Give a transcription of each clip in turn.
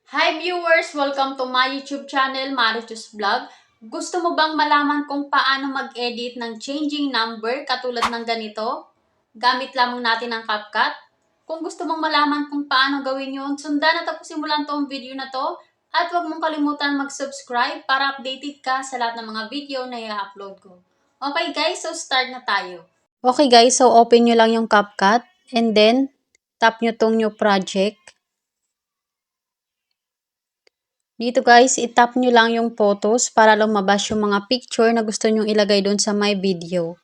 Hi viewers! Welcome to my YouTube channel, Marichus Vlog. Gusto mo bang malaman kung paano mag-edit ng changing number katulad ng ganito? Gamit lamang natin ang CapCut. Kung gusto mong malaman kung paano gawin yun, sundan at tapusin mo lang tong video na to. At huwag mong kalimutan mag-subscribe para updated ka sa lahat ng mga video na i-upload ko. Okay guys, so start na tayo. Okay guys, so open nyo lang yung CapCut and then tap nyo tong new project. Dito guys, itap nyo lang yung photos para lumabas yung mga picture na gusto nyo ilagay doon sa my video.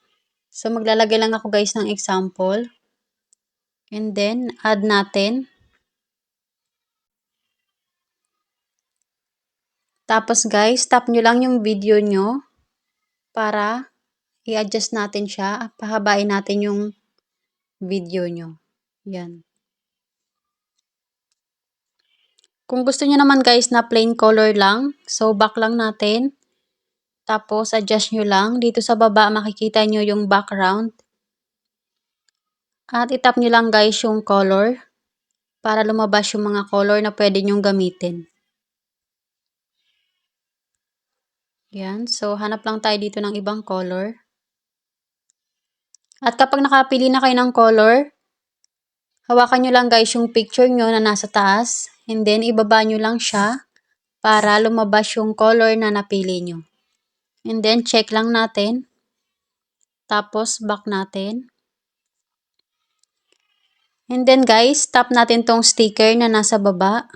So maglalagay lang ako guys ng example. And then, add natin. Tapos guys, tap nyo lang yung video nyo para i-adjust natin siya. Pahabain natin yung video nyo. Yan. Kung gusto nyo naman guys na plain color lang, so back lang natin. Tapos adjust nyo lang. Dito sa baba makikita nyo yung background. At itap nyo lang guys yung color para lumabas yung mga color na pwede nyong gamitin. Yan. So, hanap lang tayo dito ng ibang color. At kapag nakapili na kayo ng color, hawakan nyo lang guys yung picture nyo na nasa taas. And then, ibaba nyo lang siya para lumabas yung color na napili nyo. And then, check lang natin. Tapos, back natin. And then guys, tap natin tong sticker na nasa baba.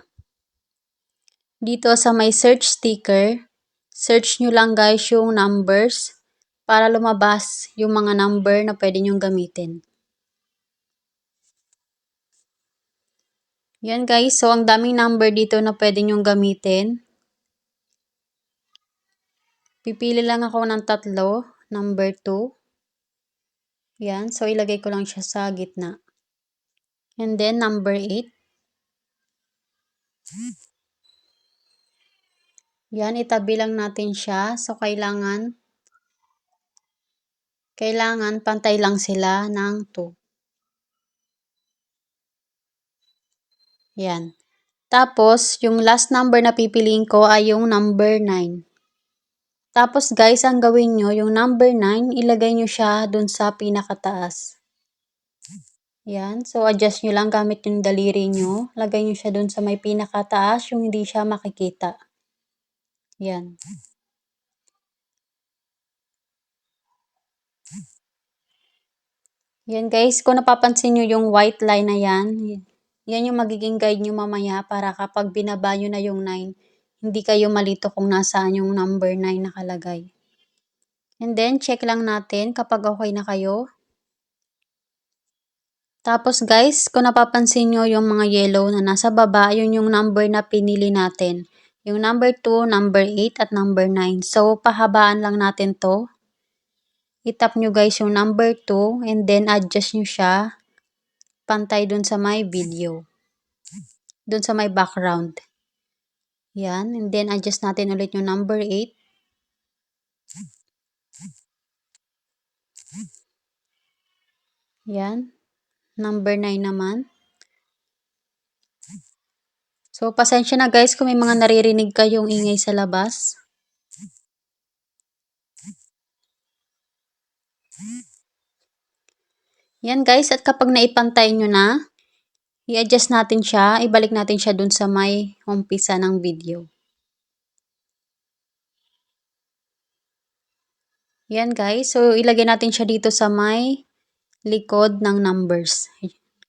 Dito sa may search sticker, search nyo lang guys yung numbers para lumabas yung mga number na pwede nyong gamitin. Yan guys, so ang daming number dito na pwede nyong gamitin. Pipili lang ako ng tatlo, number 2. Yan, so ilagay ko lang siya sa gitna. And then number 8. Yan, itabi lang natin siya. So kailangan pantay lang sila ng 2. Yan. Tapos, yung last number na pipiliin ko ay yung number 9. Tapos guys, ang gawin nyo, yung number 9, ilagay nyo siya dun sa pinakataas. Yan. So, adjust nyo lang gamit yung daliri nyo. Lagay nyo siya dun sa may pinakataas, yung hindi siya makikita. Yan. Yan guys, kung napapansin nyo yung white line na yan, yan yung magiging guide nyo mamaya para kapag binaba nyo na yung 9, hindi kayo malito kung nasaan yung number 9 nakalagay. And then, check lang natin kapag okay na kayo. Tapos guys, kung napapansin nyo yung mga yellow na nasa baba, yun yung number na pinili natin. Yung number 2, number 8, at number 9. So, pahabaan lang natin to. Itap nyo guys yung number 2 and then adjust nyo siya pantay dun sa my video. Dun sa my background. Yan. And then adjust natin ulit yung number 8. Yan. Number 9 naman. So, pasensya na guys kung may mga naririnig kayong ingay sa labas. Yan guys, at kapag naipantay nyo na, i-adjust natin siya, ibalik natin siya dun sa may umpisa ng video. Yan guys, so ilagay natin siya dito sa may likod ng numbers.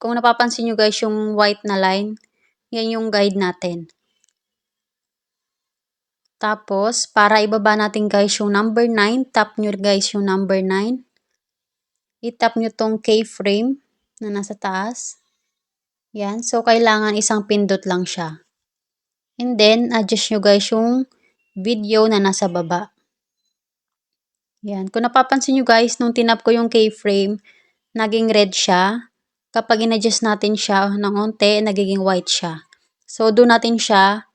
Kung napapansin nyo guys yung white na line, yan yung guide natin. Tapos, para ibaba natin guys yung number 9, tap nyo guys yung number 9. I-tap nyo tong keyframe na nasa taas. Yan. So, kailangan isang pindot lang siya. And then, adjust nyo guys yung video na nasa baba. Yan. Kung napapansin nyo guys, nung tinap ko yung keyframe, naging red siya. Kapag in-adjust natin siya ng onte, nagiging white siya. So, doon natin siya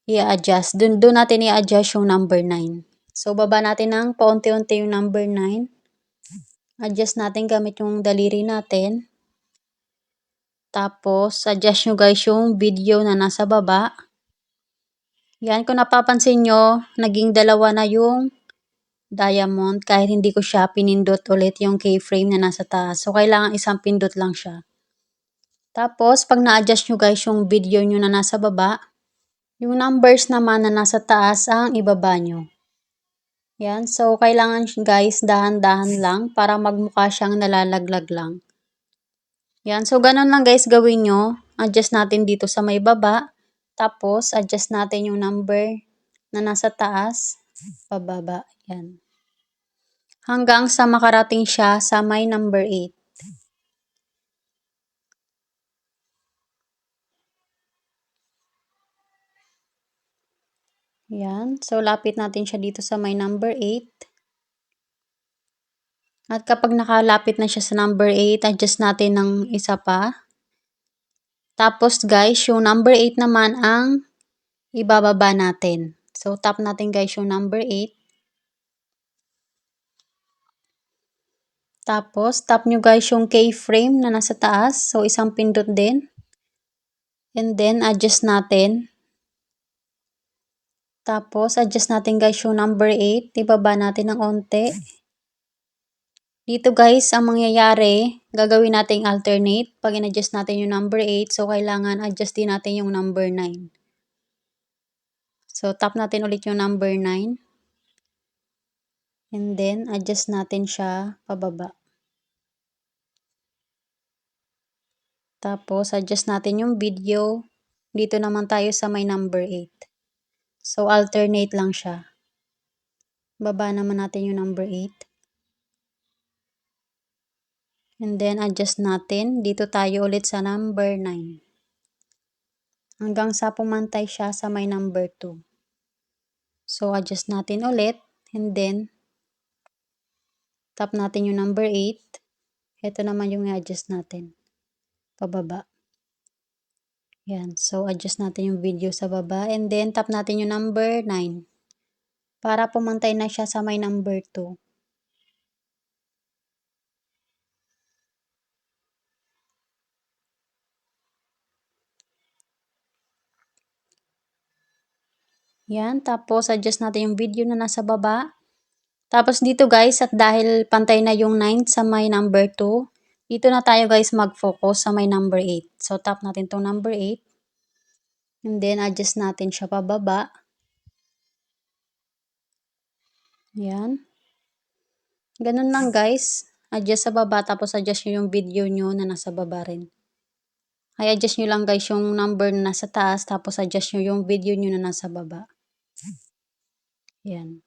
i-adjust. Doon natin i-adjust yung number 9. So, baba natin ng paunti-unti yung number 9. Adjust natin gamit yung daliri natin. Tapos, adjust nyo guys yung video na nasa baba. Yan, kung napapansin nyo, naging dalawa na yung diamond kahit hindi ko siya pinindot ulit yung keyframe na nasa taas. So, kailangan isang pindot lang siya. Tapos, pag na-adjust nyo guys yung video nyo na nasa baba, yung numbers naman na nasa taas ang ibaba nyo. Yan, so kailangan guys dahan-dahan lang para magmukha siyang nalalaglag lang. Yan, so ganun lang guys gawin nyo. Adjust natin dito sa may baba. Tapos, adjust natin yung number na nasa taas, pababa. Yan. Hanggang sa makarating siya sa may number 8. Yan. So, lapit natin siya dito sa may number 8. At kapag nakalapit na siya sa number 8, adjust natin ng isa pa. Tapos guys, yung number 8 naman ang ibababa natin. So, tap natin guys yung number 8. Tapos, tap nyo guys yung keyframe na nasa taas. So, isang pindot din. And then, adjust natin. Tapos, adjust natin guys yung number 8. Ibaba natin ng onte. Dito guys, ang mangyayari, gagawin natin alternate. Pag in-adjust natin yung number 8, so kailangan adjust din natin yung number 9. So, tap natin ulit yung number 9. And then, adjust natin siya pababa. Tapos, adjust natin yung video. Dito naman tayo sa may number 8. So, alternate lang siya. Baba naman natin yung number 8. And then, adjust natin. Dito tayo ulit sa number 9. Hanggang sa pumantay siya sa may number 2. So, adjust natin ulit. And then, tap natin yung number 8. Ito naman yung i-adjust natin. Pababa. Yan. So, adjust natin yung video sa baba. And then, tap natin yung number 9. Para pumantay na siya sa may number 2. Yan, tapos adjust natin yung video na nasa baba. Tapos dito guys, at dahil pantay na yung 9 sa may number 2, dito na tayo guys mag-focus sa may number 8. So tap natin tong number 8. And then adjust natin siya pababa. Yan. Ganun lang guys. Adjust sa baba tapos adjust nyo yung video nyo na nasa baba rin. Ay adjust nyo lang guys yung number na nasa taas tapos adjust nyo yung video nyo na nasa baba. Yan.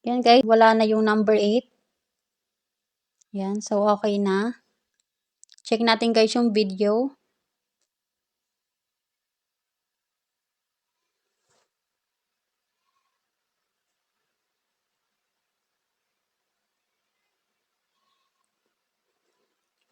Yan guys, wala na yung number 8. Yan, so okay na. Check natin guys yung video.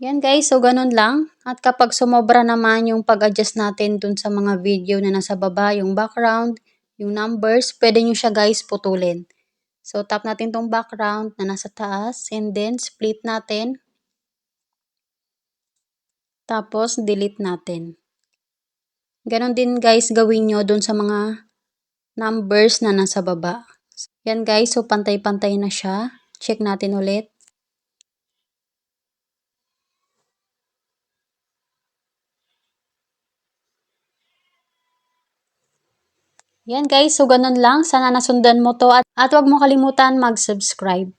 Yan guys, so ganun lang. At kapag sumobra naman yung pag-adjust natin dun sa mga video na nasa baba, yung background, yung numbers, pwede nyo siya guys putulin. So tap natin tong background na nasa taas and then split natin. Tapos delete natin. Ganon din guys gawin nyo dun sa mga numbers na nasa baba. Yan guys, so pantay-pantay na siya. Check natin ulit. Yan guys, so ganun lang. Sana nasundan mo to at huwag mo kalimutan mag-subscribe.